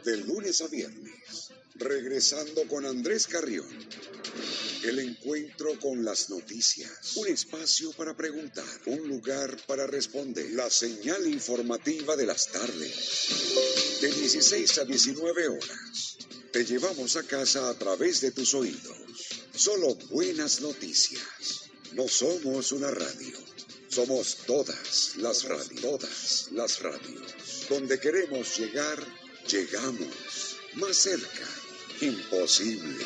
de lunes a viernes, regresando con Andrés Carrión. El encuentro con las noticias, un espacio para preguntar, un lugar para responder, la señal informativa de las tardes, de 16 a 19 horas. Te llevamos a casa a través de tus oídos. Solo buenas noticias. No somos una radio. Somos todas las radios. Donde queremos llegar, llegamos. Más cerca, imposible.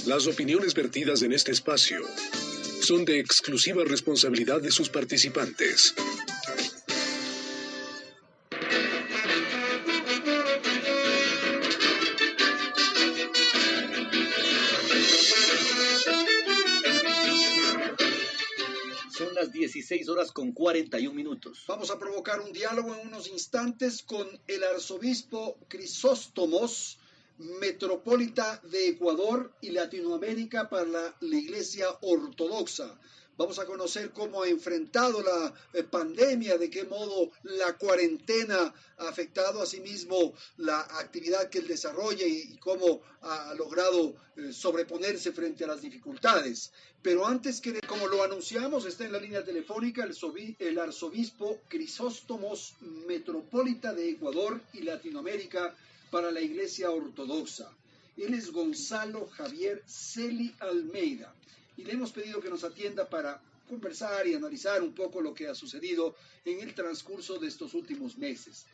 Las opiniones vertidas en este espacio son de exclusiva responsabilidad de sus participantes. Son las 16:41. Vamos a provocar un diálogo en unos instantes con el arzobispo Crisóstomos, metropolita de Ecuador y Latinoamérica para la Iglesia Ortodoxa. Vamos a conocer cómo ha enfrentado la pandemia, de qué modo la cuarentena ha afectado asimismo la actividad que él desarrolla y cómo ha logrado sobreponerse frente a las dificultades. Pero antes que, como lo anunciamos, está en la línea telefónica el arzobispo Crisóstomos, metropolita de Ecuador y Latinoamérica para la Iglesia Ortodoxa. Él es Gonzalo Javier Celi Almeida y le hemos pedido que nos atienda para conversar y analizar un poco lo que ha sucedido en el transcurso de estos últimos meses.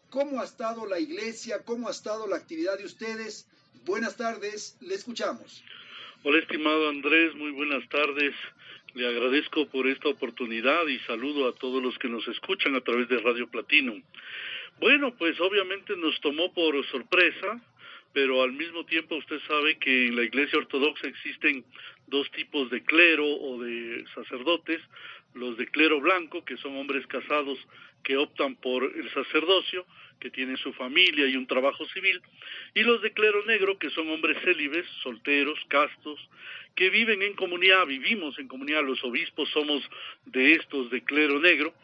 ¿Cómo ha estado la Iglesia? ¿Cómo ha estado la actividad de ustedes? Buenas tardes, le escuchamos. Hola, estimado Andrés, muy buenas tardes. Le agradezco por esta oportunidad y saludo a todos los que nos escuchan a través de Radio Platinum. Bueno, pues obviamente nos tomó por sorpresa, pero al mismo tiempo usted sabe que en la Iglesia Ortodoxa existen dos tipos de clero o de sacerdotes: los de clero blanco, que son hombres casados que optan por el sacerdocio, que tienen su familia y un trabajo civil, y los de clero negro, que son hombres célibes, solteros, castos, que viven en comunidad, vivimos en comunidad. Los obispos somos de estos de clero negro,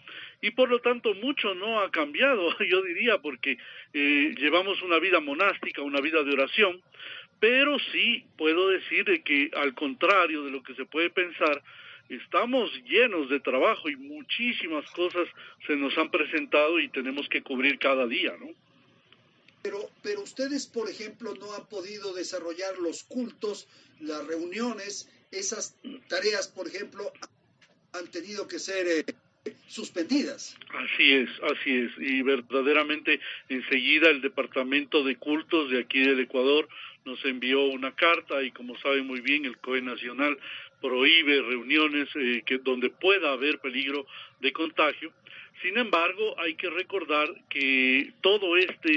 y por lo tanto mucho no ha cambiado, yo diría, porque llevamos una vida monástica, una vida de oración, pero sí puedo decir de que, al contrario de lo que se puede pensar, estamos llenos de trabajo y muchísimas cosas se nos han presentado y tenemos que cubrir cada día, ¿no? Pero ustedes, por ejemplo, no han podido desarrollar los cultos, las reuniones, esas tareas, por ejemplo, han tenido que ser suspendidas. Así es, y verdaderamente enseguida el Departamento de Cultos de aquí del Ecuador nos envió una carta, y como saben muy bien, el COE Nacional prohíbe reuniones donde pueda haber peligro de contagio. Sin embargo, hay que recordar que toda esta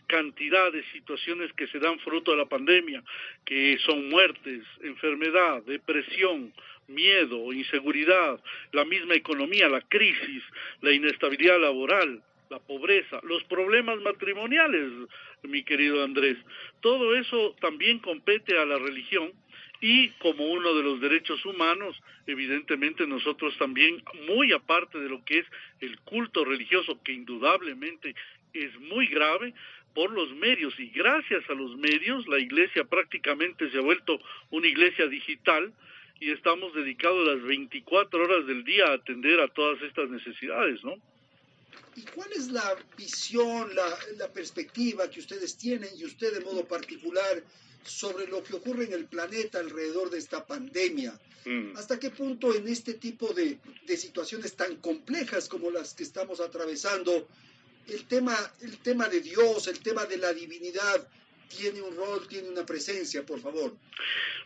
cantidad de situaciones que se dan fruto de la pandemia, que son muertes, enfermedad, depresión, miedo, inseguridad, la misma economía, la crisis, la inestabilidad laboral, la pobreza, los problemas matrimoniales, mi querido Andrés, todo eso también compete a la religión. Y como uno de los derechos humanos, evidentemente nosotros también, muy aparte de lo que es el culto religioso, que indudablemente es muy grave, por los medios, y gracias a los medios, la iglesia prácticamente se ha vuelto una iglesia digital, y estamos dedicados las 24 horas del día a atender a todas estas necesidades, ¿no? ¿Y cuál es la visión, la perspectiva que ustedes tienen, y usted de modo particular, sobre lo que ocurre en el planeta alrededor de esta pandemia? ¿Hasta qué punto en este tipo de situaciones tan complejas como las que estamos atravesando, el tema de Dios, el tema de la divinidad, tiene un rol, tiene una presencia, por favor?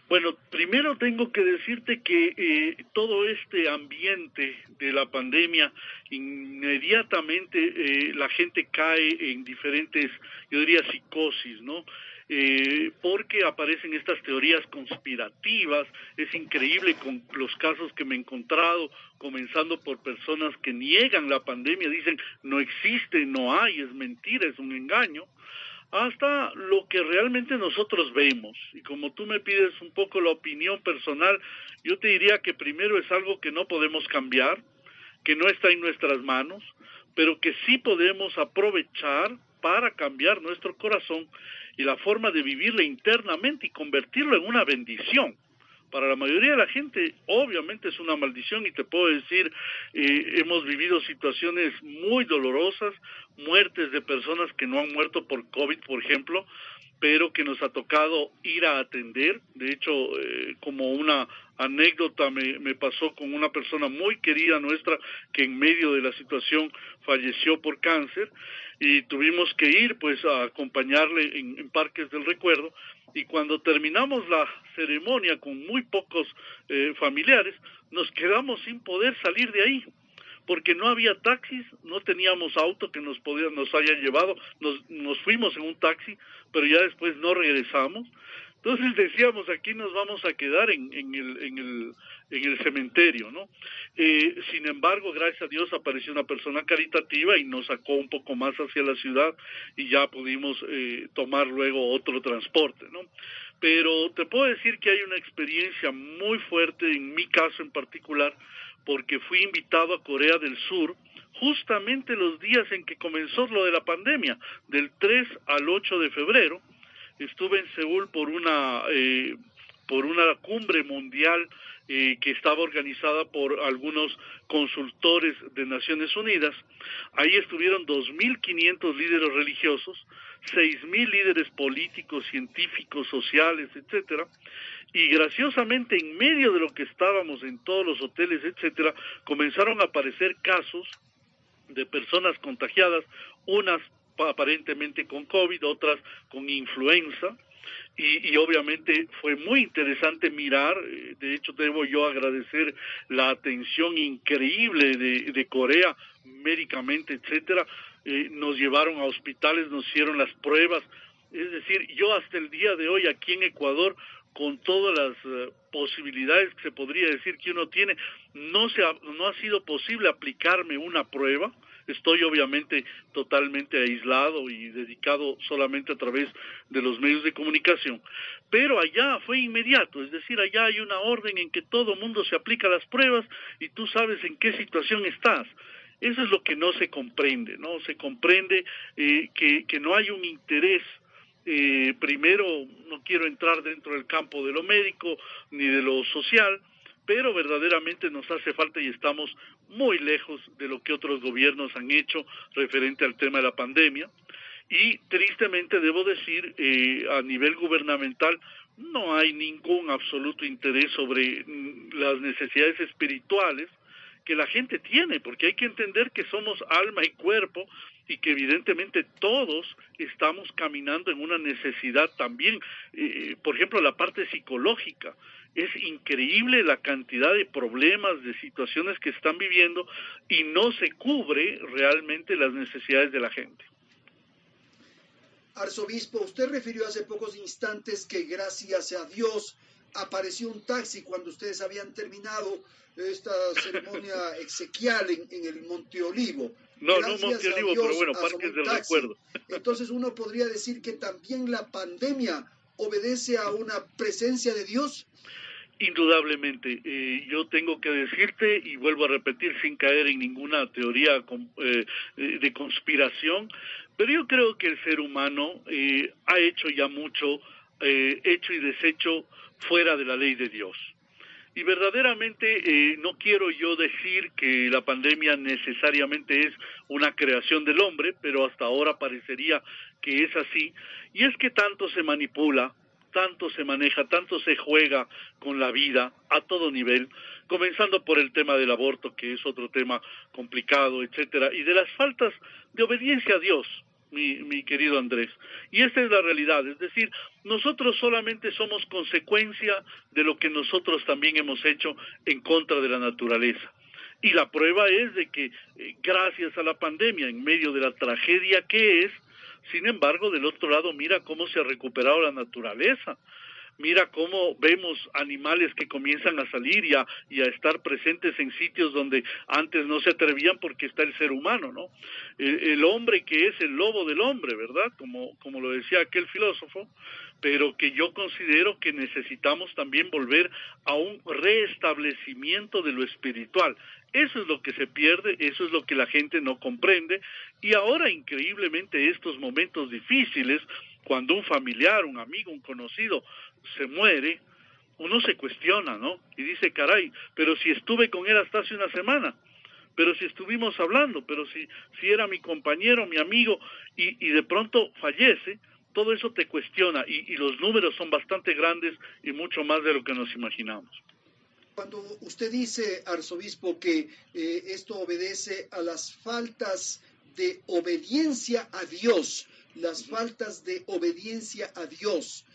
Bueno, primero tengo que decirte que todo este ambiente de la pandemia, inmediatamente la gente cae en diferentes, yo diría, psicosis, ¿no? Porque aparecen estas teorías conspirativas. Es increíble con los casos que me he encontrado, comenzando por personas que niegan la pandemia, dicen no existe, no hay, es mentira, es un engaño, hasta lo que realmente nosotros vemos. Y como tú me pides un poco la opinión personal, yo te diría que primero es algo que no podemos cambiar, que no está en nuestras manos, pero que sí podemos aprovechar para cambiar nuestro corazón y la forma de vivirla internamente y convertirlo en una bendición. Para la mayoría de la gente, obviamente es una maldición, y te puedo decir, hemos vivido situaciones muy dolorosas, muertes de personas que no han muerto por COVID, por ejemplo, pero que nos ha tocado ir a atender. De hecho, como una anécdota me pasó con una persona muy querida nuestra que en medio de la situación falleció por cáncer, y tuvimos que ir pues a acompañarle en Parques del Recuerdo, y cuando terminamos la ceremonia con muy pocos familiares, nos quedamos sin poder salir de ahí, porque no había taxis, no teníamos auto que nos haya llevado, nos fuimos en un taxi, pero ya después no regresamos. Entonces decíamos, aquí nos vamos a quedar en el cementerio, ¿no? Sin embargo, gracias a Dios apareció una persona caritativa y nos sacó un poco más hacia la ciudad, y ya pudimos tomar luego otro transporte, ¿no? Pero te puedo decir que hay una experiencia muy fuerte, en mi caso en particular, porque fui invitado a Corea del Sur justamente los días en que comenzó lo de la pandemia, del 3 al 8 de febrero. Estuve en Seúl por una cumbre mundial que estaba organizada por algunos consultores de Naciones Unidas. Ahí estuvieron 2.500 líderes religiosos, 6.000 líderes políticos, científicos, sociales, etcétera. Y graciosamente, en medio de lo que estábamos en todos los hoteles, etcétera, comenzaron a aparecer casos de personas contagiadas, unas aparentemente con COVID, otras con influenza, y obviamente fue muy interesante mirar. De hecho debo yo agradecer la atención increíble de Corea, médicamente, etcétera. Nos llevaron a hospitales, nos hicieron las pruebas. Es decir, yo hasta el día de hoy aquí en Ecuador, con todas las posibilidades que se podría decir que uno tiene, no ha sido posible aplicarme una prueba. Estoy obviamente totalmente aislado y dedicado solamente a través de los medios de comunicación, pero allá fue inmediato. Es decir, allá hay una orden en que todo mundo se aplica las pruebas y tú sabes en qué situación estás. Eso es lo que no se comprende, ¿no? Se comprende que no hay un interés. Primero, no quiero entrar dentro del campo de lo médico ni de lo social, pero verdaderamente nos hace falta, y estamos muy lejos de lo que otros gobiernos han hecho referente al tema de la pandemia. Y tristemente debo decir, a nivel gubernamental no hay ningún absoluto interés sobre las necesidades espirituales que la gente tiene, porque hay que entender que somos alma y cuerpo, y que evidentemente todos estamos caminando en una necesidad también. Por ejemplo, la parte psicológica. Es increíble la cantidad de problemas, de situaciones que están viviendo, y no se cubre realmente las necesidades de la gente. Arzobispo, usted refirió hace pocos instantes que gracias a Dios apareció un taxi cuando ustedes habían terminado esta ceremonia exequial en el Monte Olivo. No Monte Olivo, pero bueno, Parques del Recuerdo. Entonces uno podría decir que también la pandemia obedece a una presencia de Dios. Indudablemente. Yo tengo que decirte, y vuelvo a repetir sin caer en ninguna teoría de conspiración, pero yo creo que el ser humano ha hecho ya mucho, hecho y deshecho fuera de la ley de Dios. Y verdaderamente no quiero yo decir que la pandemia necesariamente es una creación del hombre, pero hasta ahora parecería que es así. Y es que tanto se manipula, tanto se maneja, tanto se juega con la vida a todo nivel, comenzando por el tema del aborto, que es otro tema complicado, etcétera, y de las faltas de obediencia a Dios, mi querido Andrés. Y esta es la realidad, es decir, nosotros solamente somos consecuencia de lo que nosotros también hemos hecho en contra de la naturaleza. Y la prueba es de que gracias a la pandemia, en medio de la tragedia que es, sin embargo, del otro lado, mira cómo se ha recuperado la naturaleza. Mira cómo vemos animales que comienzan a salir y a estar presentes en sitios donde antes no se atrevían, porque está el ser humano, ¿no? El hombre que es el lobo del hombre, ¿verdad? Como lo decía aquel filósofo, pero que yo considero que necesitamos también volver a un restablecimiento de lo espiritual. Eso es lo que se pierde, eso es lo que la gente no comprende, y ahora increíblemente estos momentos difíciles, cuando un familiar, un amigo, un conocido se muere, uno se cuestiona, ¿no? Y dice, caray, pero si estuve con él hasta hace una semana, pero si estuvimos hablando, pero si era mi compañero, mi amigo, y de pronto fallece, todo eso te cuestiona, y los números son bastante grandes y mucho más de lo que nos imaginamos. Cuando usted dice, arzobispo, que esto obedece a las faltas de obediencia a Dios, las faltas de obediencia a Dios,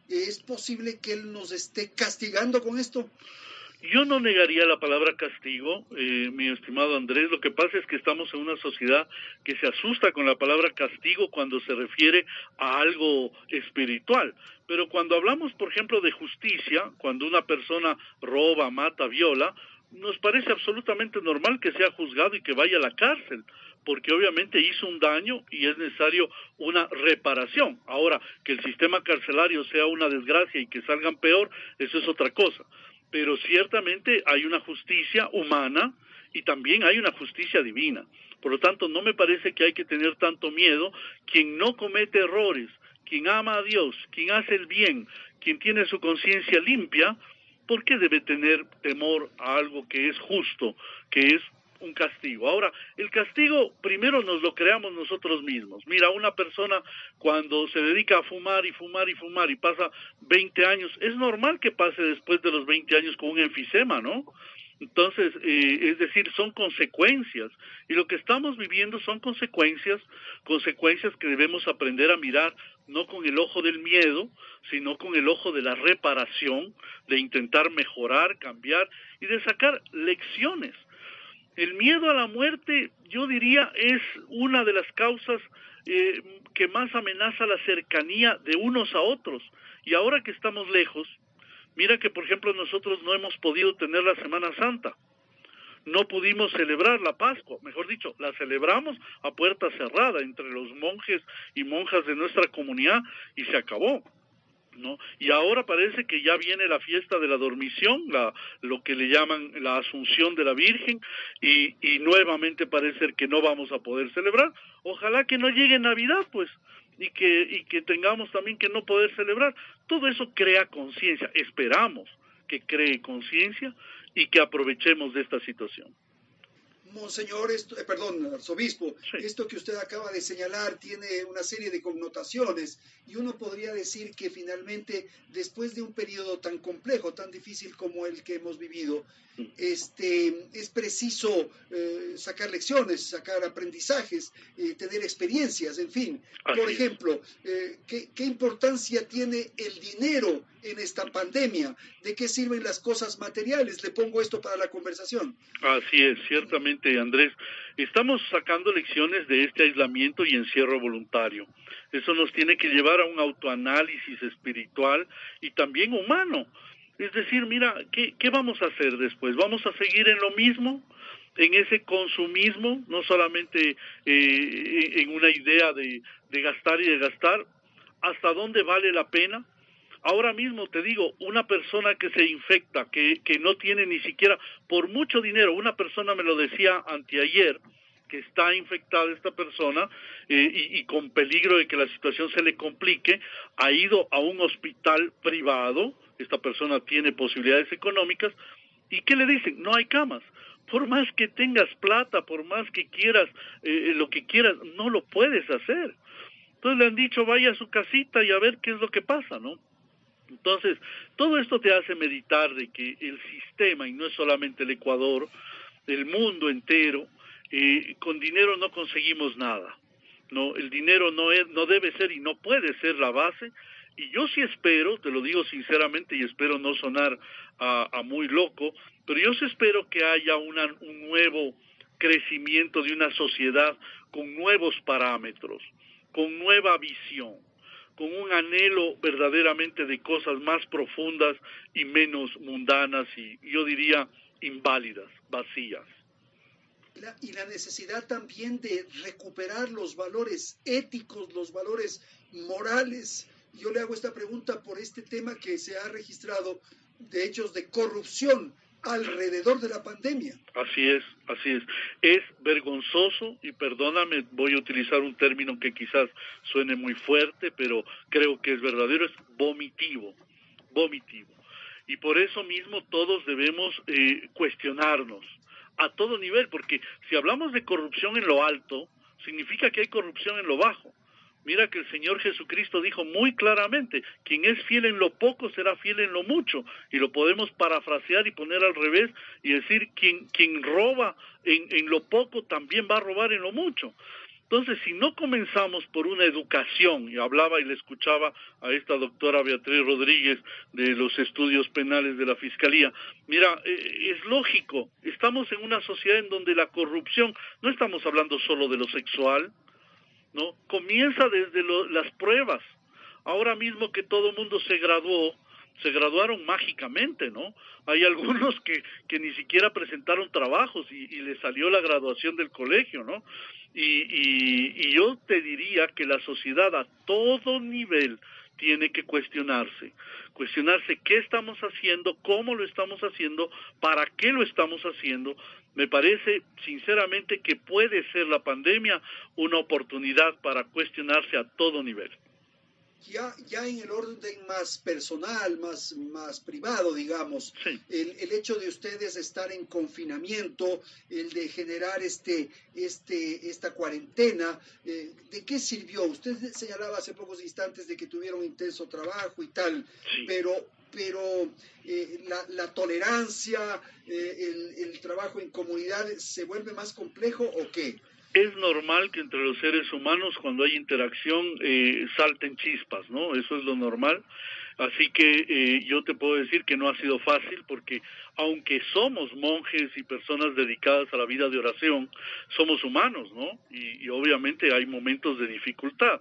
¿es posible que Él nos esté castigando con esto? Yo no negaría la palabra castigo, mi estimado Andrés. Lo que pasa es que estamos en una sociedad que se asusta con la palabra castigo cuando se refiere a algo espiritual. Pero cuando hablamos, por ejemplo, de justicia, cuando una persona roba, mata, viola, nos parece absolutamente normal que sea juzgado y que vaya a la cárcel, porque obviamente hizo un daño y es necesario una reparación. Ahora, que el sistema carcelario sea una desgracia y que salgan peor, eso es otra cosa. Pero ciertamente hay una justicia humana y también hay una justicia divina. Por lo tanto, no me parece que hay que tener tanto miedo. Quien no comete errores, quien ama a Dios, quien hace el bien, quien tiene su conciencia limpia, ¿por qué debe tener temor a algo que es justo, que es un castigo? Ahora, el castigo primero nos lo creamos nosotros mismos. Mira, una persona cuando se dedica a fumar y fumar y fumar y pasa 20 años, es normal que pase después de los 20 años con un enfisema, ¿no? Entonces, es decir, son consecuencias, y lo que estamos viviendo son consecuencias que debemos aprender a mirar, no con el ojo del miedo, sino con el ojo de la reparación, de intentar mejorar, cambiar y de sacar lecciones. El miedo a la muerte, yo diría, es una de las causas que más amenaza la cercanía de unos a otros. Y ahora que estamos lejos, mira que, por ejemplo, nosotros no hemos podido tener la Semana Santa. No pudimos celebrar la Pascua, mejor dicho, la celebramos a puerta cerrada entre los monjes y monjas de nuestra comunidad y se acabó, ¿no? Y ahora parece que ya viene la fiesta de la dormición, lo que le llaman la Asunción de la Virgen, y nuevamente parece que no vamos a poder celebrar. Ojalá que no llegue Navidad, pues, y que tengamos también que no poder celebrar. Todo eso crea conciencia. Esperamos que cree conciencia y que aprovechemos de esta situación. Monseñor, arzobispo, sí. Esto que usted acaba de señalar tiene una serie de connotaciones y uno podría decir que finalmente, después de un periodo tan complejo, tan difícil como el que hemos vivido, es preciso sacar lecciones, sacar aprendizajes, tener experiencias, en fin. Por ejemplo, ¿qué importancia tiene el dinero en esta pandemia? ¿De qué sirven las cosas materiales? Le pongo esto para la conversación. Así es, ciertamente, Andrés. Estamos sacando lecciones de este aislamiento y encierro voluntario. Eso nos tiene que llevar a un autoanálisis espiritual y también humano. Es decir, mira, ¿qué vamos a hacer después? ¿Vamos a seguir en lo mismo? En ese consumismo, no solamente en una idea de gastar y de gastar. ¿Hasta dónde vale la pena? Ahora mismo te digo, una persona que se infecta, que no tiene ni siquiera, por mucho dinero, una persona me lo decía anteayer, que está infectada esta persona y con peligro de que la situación se le complique, ha ido a un hospital privado, esta persona tiene posibilidades económicas, ¿y qué le dicen? No hay camas. Por más que tengas plata, por más que quieras lo que quieras, no lo puedes hacer. Entonces le han dicho, vaya a su casita y a ver qué es lo que pasa, ¿no? Entonces, todo esto te hace meditar de que el sistema, y no es solamente el Ecuador, el mundo entero, con dinero no conseguimos nada. No, el dinero no debe ser y no puede ser la base. Y yo sí espero, te lo digo sinceramente y espero no sonar a muy loco, pero yo sí espero que haya un nuevo crecimiento de una sociedad con nuevos parámetros, con nueva visión, con un anhelo verdaderamente de cosas más profundas y menos mundanas y yo diría inválidas, vacías. Y la necesidad también de recuperar los valores éticos, los valores morales, Yo le hago esta pregunta por este tema que se ha registrado de hechos de corrupción alrededor de la pandemia. Así es, así es. Es vergonzoso, y perdóname, voy a utilizar un término que quizás suene muy fuerte, pero creo que es verdadero, es vomitivo, vomitivo. Y por eso mismo todos debemos cuestionarnos a todo nivel, porque si hablamos de corrupción en lo alto, significa que hay corrupción en lo bajo. Mira que el Señor Jesucristo dijo muy claramente, quien es fiel en lo poco será fiel en lo mucho, y lo podemos parafrasear y poner al revés y decir, quien roba en lo poco también va a robar en lo mucho. Entonces, si no comenzamos por una educación, y hablaba y le escuchaba a esta doctora Beatriz Rodríguez de los estudios penales de la Fiscalía, mira, es lógico, estamos en una sociedad en donde la corrupción, no estamos hablando solo de lo sexual, ¿no? Comienza desde las pruebas. Ahora mismo que todo el mundo se graduaron mágicamente, ¿no? Hay algunos que ni siquiera presentaron trabajos y les salió la graduación del colegio, ¿no? Y yo te diría que la sociedad a todo nivel tiene que cuestionarse qué estamos haciendo, cómo lo estamos haciendo, para qué lo estamos haciendo. Me parece sinceramente que puede ser la pandemia una oportunidad para cuestionarse a todo nivel. Ya en el orden más personal, más privado, digamos, sí. el hecho de ustedes estar en confinamiento, el de generar esta cuarentena, ¿de qué sirvió? Usted señalaba hace pocos instantes de que tuvieron intenso trabajo y tal, sí. pero la tolerancia, el trabajo en comunidad, ¿se vuelve más complejo o qué? Es normal que entre los seres humanos, cuando hay interacción, salten chispas, ¿no? Eso es lo normal. Así que yo te puedo decir que no ha sido fácil, porque aunque somos monjes y personas dedicadas a la vida de oración, somos humanos, ¿no? Y obviamente hay momentos de dificultad.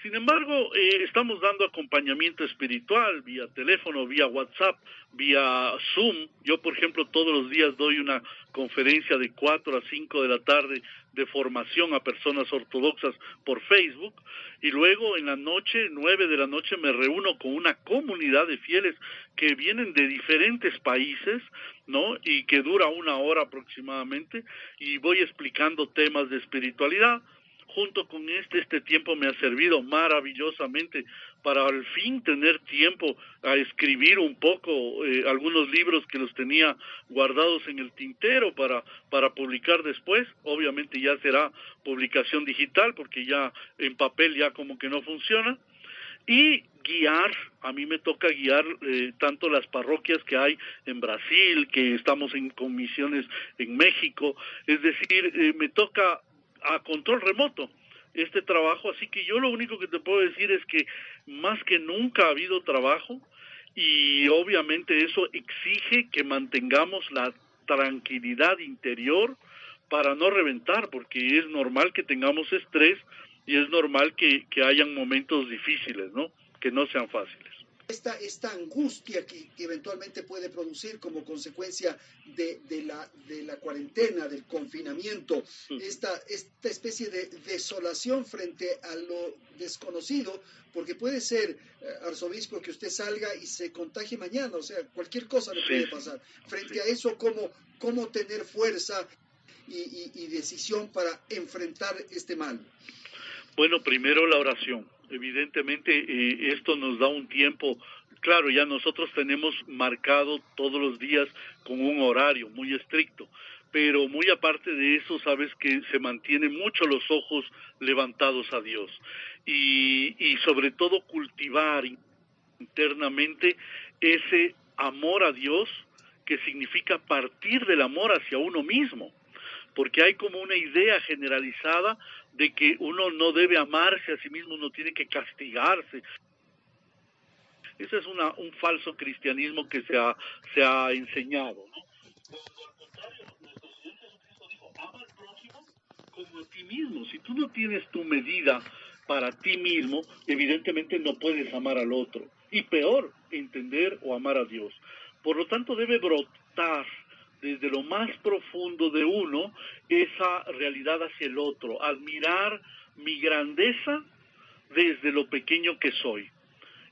Sin embargo, estamos dando acompañamiento espiritual vía teléfono, vía WhatsApp, vía Zoom. Yo, por ejemplo, todos los días doy una conferencia de 4 a 5 de la tarde de formación a personas ortodoxas por Facebook, y luego en la noche, 9 de la noche, me reúno con una comunidad de fieles que vienen de diferentes países, ¿no? Y que dura 1 hora aproximadamente, y voy explicando temas de espiritualidad. Junto con este tiempo me ha servido maravillosamente para al fin tener tiempo a escribir un poco algunos libros que los tenía guardados en el tintero para publicar después. Obviamente ya será publicación digital, porque ya en papel ya como que no funciona. Y guiar, a mí me toca guiar tanto las parroquias que hay en Brasil, que estamos con misiones en México, es decir, me toca a control remoto este trabajo, así que yo lo único que te puedo decir es que más que nunca ha habido trabajo, y obviamente eso exige que mantengamos la tranquilidad interior para no reventar, porque es normal que tengamos estrés y es normal que hayan momentos difíciles, ¿no? Que no sean fáciles. Esta angustia que eventualmente puede producir como consecuencia de la cuarentena, del confinamiento, esta especie de desolación frente a lo desconocido, porque puede ser, arzobispo, que usted salga y se contagie mañana, o sea, cualquier cosa le puede pasar. Frente a eso, ¿cómo tener fuerza y decisión para enfrentar este mal? Bueno, primero la oración. Evidentemente esto nos da un tiempo, claro, ya nosotros tenemos marcado todos los días con un horario muy estricto, pero muy aparte de eso, sabes que se mantienen mucho los ojos levantados a Dios, y sobre todo cultivar internamente ese amor a Dios, que significa partir del amor hacia uno mismo, porque hay como una idea generalizada de que uno no debe amarse a sí mismo, uno tiene que castigarse. Ese es un falso cristianismo que se ha enseñado, ¿no? Cuando al contrario, nuestro Señor Jesucristo dijo, ama al prójimo como a ti mismo. Si tú no tienes tu medida para ti mismo, evidentemente no puedes amar al otro. Y peor, entender o amar a Dios. Por lo tanto, debe brotar desde lo más profundo de uno esa realidad hacia el otro, admirar mi grandeza desde lo pequeño que soy.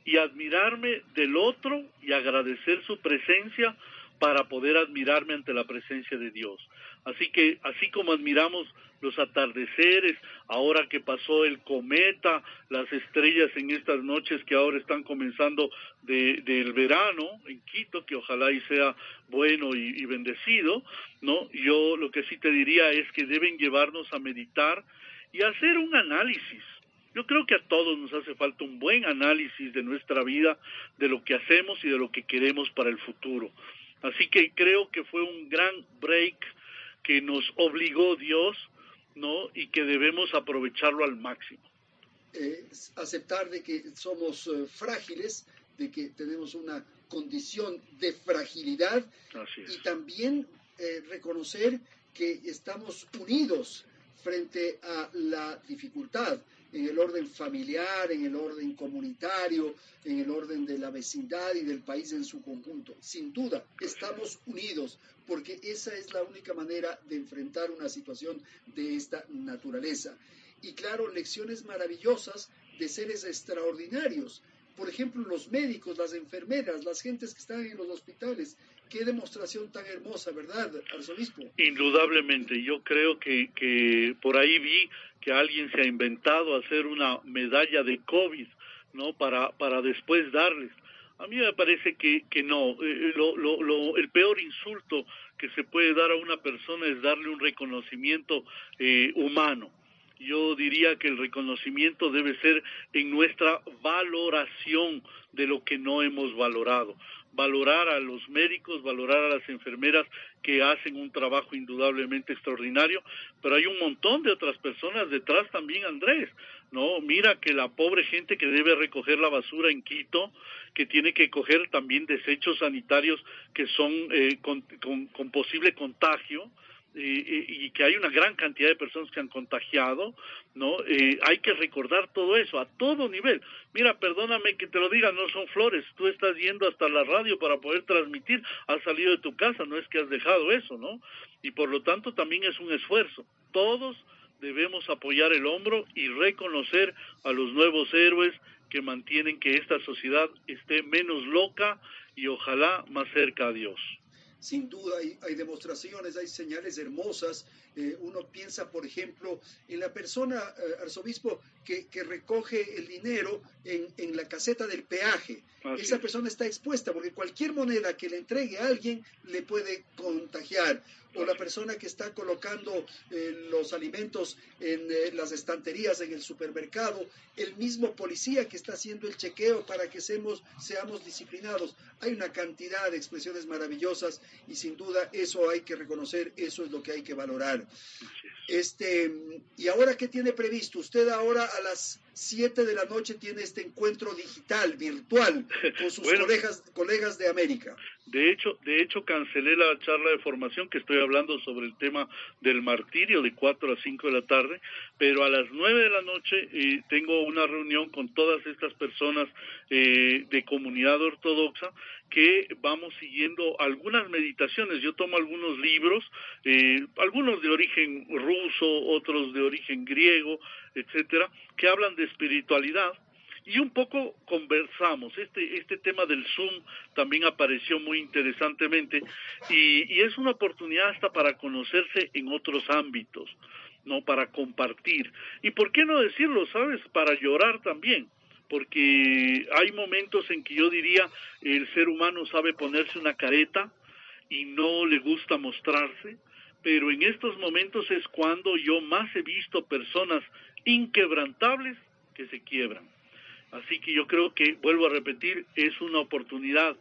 y admirarme del otro y agradecer su presencia para poder admirarme ante la presencia de Dios. Así que, así como admiramos los atardeceres, ahora que pasó el cometa, las estrellas en estas noches que ahora están comenzando del verano en Quito, que ojalá y sea bueno y bendecido, ¿no? Yo lo que sí te diría es que deben llevarnos a meditar y hacer un análisis. Yo creo que a todos nos hace falta un buen análisis de nuestra vida, de lo que hacemos y de lo que queremos para el futuro. Así que creo que fue un gran break que nos obligó Dios, ¿no? Y que debemos aprovecharlo al máximo. Aceptar de que somos frágiles, de que tenemos una condición de fragilidad. Así es. Y también reconocer que estamos unidos frente a la dificultad en el orden familiar, en el orden comunitario, en el orden de la vecindad y del país en su conjunto. Sin duda, estamos unidos, porque esa es la única manera de enfrentar una situación de esta naturaleza. Y claro, lecciones maravillosas de seres extraordinarios. Por ejemplo, los médicos, las enfermeras, las gentes que están en los hospitales. Qué demostración tan hermosa, ¿verdad, arzobispo? Indudablemente. Yo creo que por ahí vi que alguien se ha inventado hacer una medalla de COVID, ¿no? Para después darles. A mí me parece que no. El peor insulto que se puede dar a una persona es darle un reconocimiento humano. Yo diría que el reconocimiento debe ser en nuestra valoración de lo que no hemos valorado. Valorar a los médicos, valorar a las enfermeras que hacen un trabajo indudablemente extraordinario, pero hay un montón de otras personas detrás también, Andrés, ¿no? Mira que la pobre gente que debe recoger la basura en Quito, que tiene que coger también desechos sanitarios que son con posible contagio, y que hay una gran cantidad de personas que han contagiado, ¿no? Hay que recordar todo eso a todo nivel. Mira, perdóname que te lo diga, no son flores, tú estás yendo hasta la radio para poder transmitir, has salido de tu casa, no es que has dejado eso, ¿no? Y por lo tanto también es un esfuerzo. Todos debemos apoyar el hombro y reconocer a los nuevos héroes que mantienen que esta sociedad esté menos loca y ojalá más cerca a Dios. Sin duda hay demostraciones, hay señales hermosas. Uno piensa, por ejemplo, en la persona, arzobispo, que recoge el dinero en la caseta del peaje. Esa persona está expuesta porque cualquier moneda que le entregue a alguien le puede contagiar. O la persona que está colocando los alimentos en las estanterías en el supermercado, el mismo policía que está haciendo el chequeo para que seamos disciplinados. Hay una cantidad de expresiones maravillosas y sin duda eso hay que reconocer, eso es lo que hay que valorar. Y ahora, ¿qué tiene previsto? Usted ahora a las 7 de la noche tiene este encuentro digital, virtual, con sus colegas de América. De hecho, cancelé la charla de formación que estoy hablando sobre el tema del martirio de 4 a 5 de la tarde, pero a las 9 de la noche tengo una reunión con todas estas personas de comunidad ortodoxa que vamos siguiendo algunas meditaciones. Yo tomo algunos libros, algunos de origen ruso, otros de origen griego, etcétera, que hablan de espiritualidad. Y un poco conversamos, este tema del Zoom también apareció muy interesantemente y es una oportunidad hasta para conocerse en otros ámbitos, ¿no? Para compartir. Y por qué no decirlo, ¿sabes? Para llorar también, porque hay momentos en que yo diría el ser humano sabe ponerse una careta y no le gusta mostrarse, pero en estos momentos es cuando yo más he visto personas inquebrantables que se quiebran. Así que yo creo que, vuelvo a repetir, es una oportunidad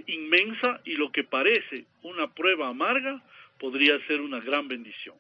inmensa y lo que parece una prueba amarga podría ser una gran bendición.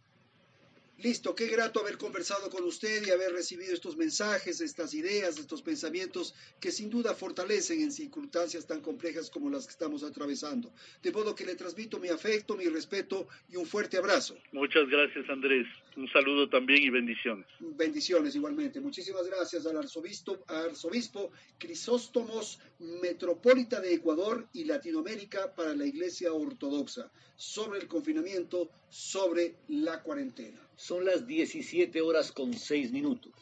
Listo, qué grato haber conversado con usted y haber recibido estos mensajes, estas ideas, estos pensamientos que sin duda fortalecen en circunstancias tan complejas como las que estamos atravesando. De modo que le transmito mi afecto, mi respeto y un fuerte abrazo. Muchas gracias, Andrés. Un saludo también y bendiciones. Bendiciones igualmente. Muchísimas gracias al arzobispo Crisóstomos, metropolita de Ecuador y Latinoamérica para la Iglesia Ortodoxa, sobre el confinamiento, sobre la cuarentena. Son las 17:06.